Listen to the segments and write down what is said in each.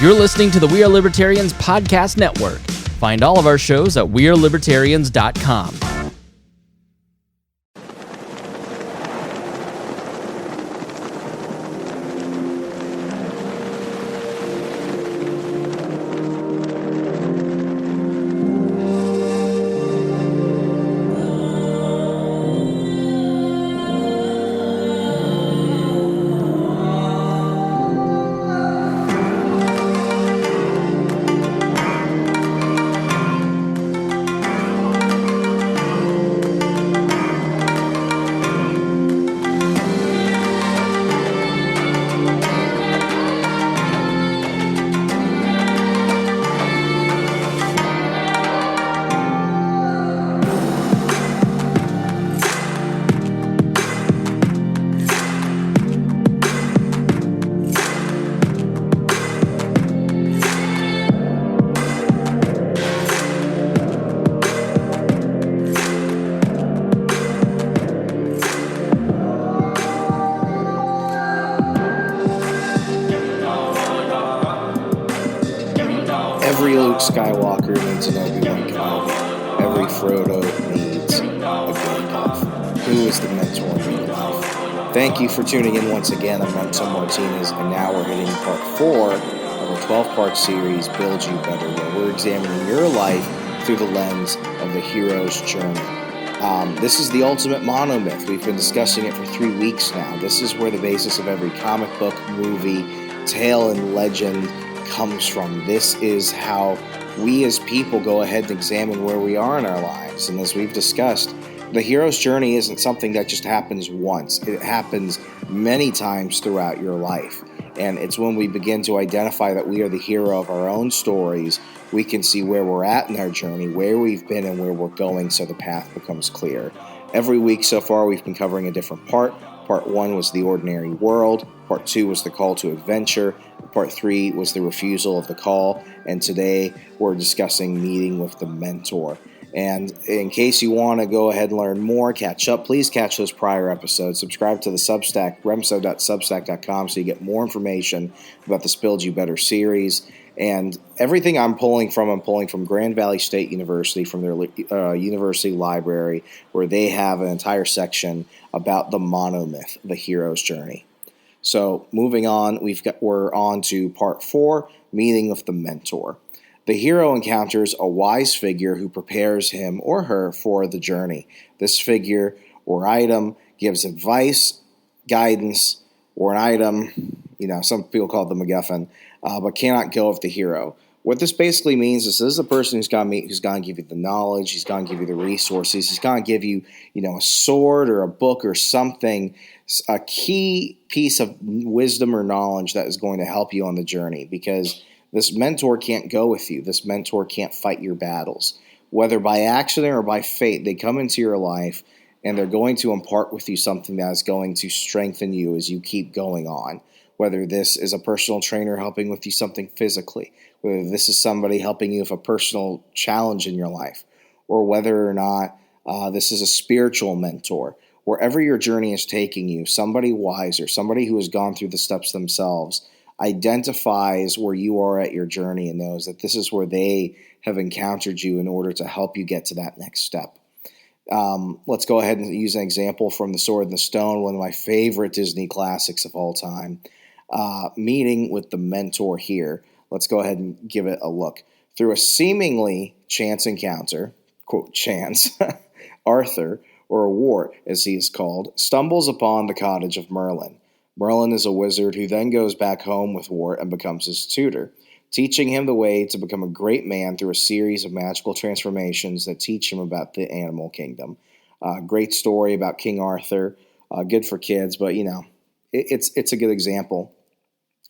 You're listening to the We Are Libertarians podcast network. Find all of our shows at wearelibertarians.com. Every Luke Skywalker needs an Obi-Wan Kenobi. Every Frodo needs a Gandalf. Who is the mentor in your life? Thank you for tuning in once again. I'm Mentor Martinez, and now we're hitting part 4 of our 12-part series, Build You Better, where we're examining your life through the lens of the hero's journey. This is the ultimate monomyth. We've been discussing it for 3 weeks now. This is where the basis of every comic book, movie, tale, and legend comes from. This is how we as people go ahead and examine where we are in our lives. And as we've discussed, the hero's journey isn't something that just happens once. It happens many times throughout your life. And it's when we begin to identify that we are the hero of our own stories, we can see where we're at in our journey, where we've been and where we're going, so the path becomes clear. Every week so far, we've been covering a different part. Part 1 was the ordinary world. Part 2 was the call to adventure. Part 3 was the refusal of the call. And today we're discussing meeting with the mentor. And in case you want to go ahead and learn more, catch up, please catch those prior episodes. Subscribe to the Substack, remso.substack.com, so you get more information about this Build You Better series. And everything I'm pulling from Grand Valley State University, from their university library, where they have an entire section about the monomyth, the hero's journey. So moving on, we're on to part 4, meeting with the mentor. The hero encounters a wise figure who prepares him or her for the journey. This figure or item gives advice, guidance, or an item, some people call it the MacGuffin, but cannot go with the hero. What this basically means is this is a person who's going to give you the knowledge, he's going to give you the resources, he's going to give you, a sword or a book or something, a key piece of wisdom or knowledge that is going to help you on the journey, because this mentor can't go with you. This mentor can't fight your battles. Whether by accident or by fate, they come into your life and they're going to impart with you something that is going to strengthen you as you keep going on. Whether this is a personal trainer helping with you something physically, whether this is somebody helping you with a personal challenge in your life, or whether or not this is a spiritual mentor. Wherever your journey is taking you, somebody wiser, somebody who has gone through the steps themselves, identifies where you are at your journey and knows that this is where they have encountered you in order to help you get to that next step. Let's go ahead and use an example from The Sword and the Stone, one of my favorite Disney classics of all time. Meeting with the mentor here. Let's go ahead and give it a look. Through a seemingly chance encounter, quote, chance, Arthur, or Wart as he is called, stumbles upon the cottage of Merlin. Merlin is a wizard who then goes back home with Wart and becomes his tutor, teaching him the way to become a great man through a series of magical transformations that teach him about the animal kingdom. Great story about King Arthur, good for kids, but it's a good example.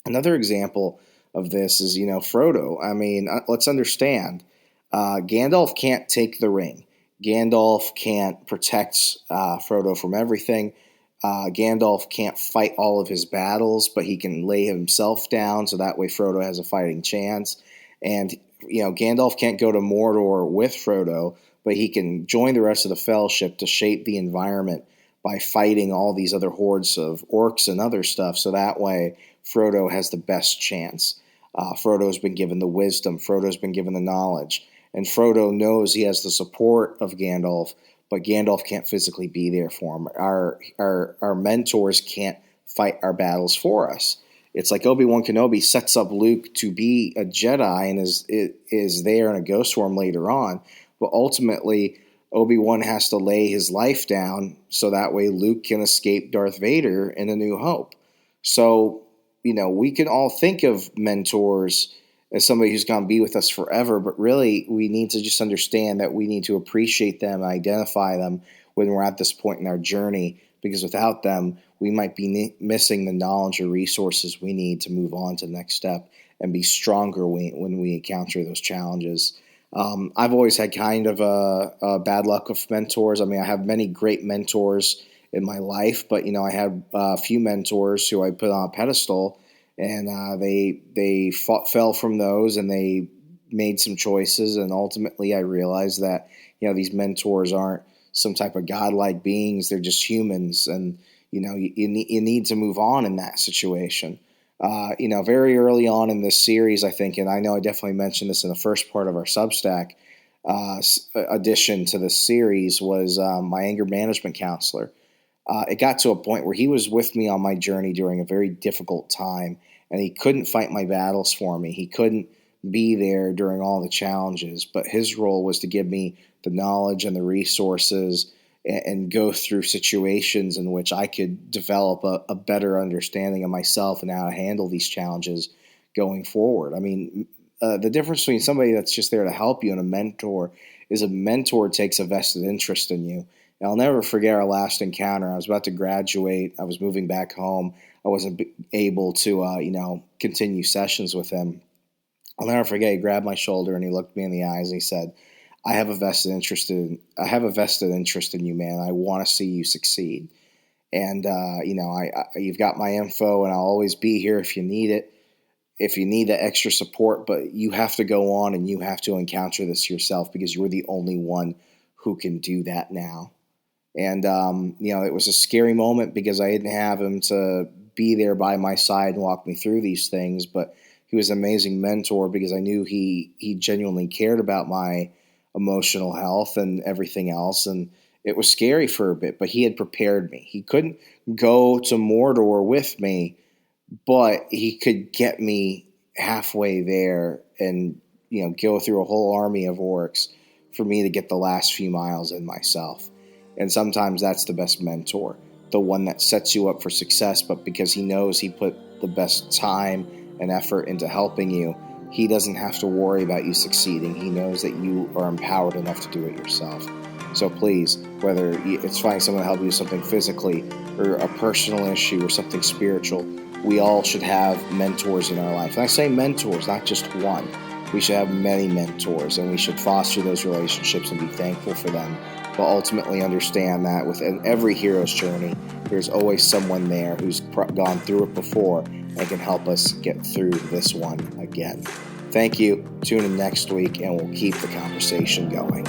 Another example of this is, Frodo. I mean, let's understand, Gandalf can't take the ring. Gandalf can't protect Frodo from everything. Gandalf can't fight all of his battles, but he can lay himself down, so that way Frodo has a fighting chance. And, Gandalf can't go to Mordor with Frodo, but he can join the rest of the Fellowship to shape the environment by fighting all these other hordes of orcs and other stuff, so that way Frodo has the best chance. Frodo's been given the wisdom. Frodo's been given the knowledge. And Frodo knows he has the support of Gandalf, but Gandalf can't physically be there for him. Our mentors can't fight our battles for us. It's like Obi-Wan Kenobi sets up Luke to be a Jedi and is there in a ghost form later on. But ultimately, Obi-Wan has to lay his life down so that way Luke can escape Darth Vader in A New Hope. So, we can all think of mentors as somebody who's going to be with us forever, but really we need to just understand that we need to appreciate them and identify them when we're at this point in our journey, because without them, we might be missing the knowledge or resources we need to move on to the next step and be stronger when we encounter those challenges. I've always had kind of a bad luck with mentors. I mean, I have many great mentors in my life, but, I had a few mentors who I put on a pedestal, and they fell from those, and they made some choices. And ultimately I realized that, these mentors aren't some type of godlike beings. They're just humans. And, you need to move on in that situation. Very early on in this series, I think, and I know I definitely mentioned this in the first part of our Substack addition to this series, was my anger management counselor. It got to a point where he was with me on my journey during a very difficult time, and he couldn't fight my battles for me. He couldn't be there during all the challenges, but his role was to give me the knowledge and the resources and go through situations in which I could develop a better understanding of myself and how to handle these challenges going forward. I mean, the difference between somebody that's just there to help you and a mentor is a mentor takes a vested interest in you. And I'll never forget our last encounter. I was about to graduate. I was moving back home. I wasn't able to, continue sessions with him. I'll never forget. He grabbed my shoulder and he looked me in the eyes and he said, I have a vested interest in you, man. I want to see you succeed. And, you've got my info, and I'll always be here if you need it, if you need that extra support, but you have to go on and you have to encounter this yourself, because you're the only one who can do that now. And, it was a scary moment because I didn't have him to be there by my side and walk me through these things, but he was an amazing mentor because I knew he genuinely cared about my emotional health and everything else. And it was scary for a bit, but he had prepared me. He couldn't go to Mordor with me, but he could get me halfway there and, go through a whole army of orcs for me to get the last few miles in myself. And sometimes that's the best mentor, the one that sets you up for success, but because he knows he put the best time and effort into helping you, he doesn't have to worry about you succeeding. He knows that you are empowered enough to do it yourself. So please, whether it's finding someone to help you with something physically or a personal issue or something spiritual, we all should have mentors in our life. And I say mentors, not just one. We should have many mentors, and we should foster those relationships and be thankful for them. But ultimately understand that within every hero's journey, there's always someone there who's gone through it before and can help us get through this one again. Thank you. Tune in next week, and we'll keep the conversation going.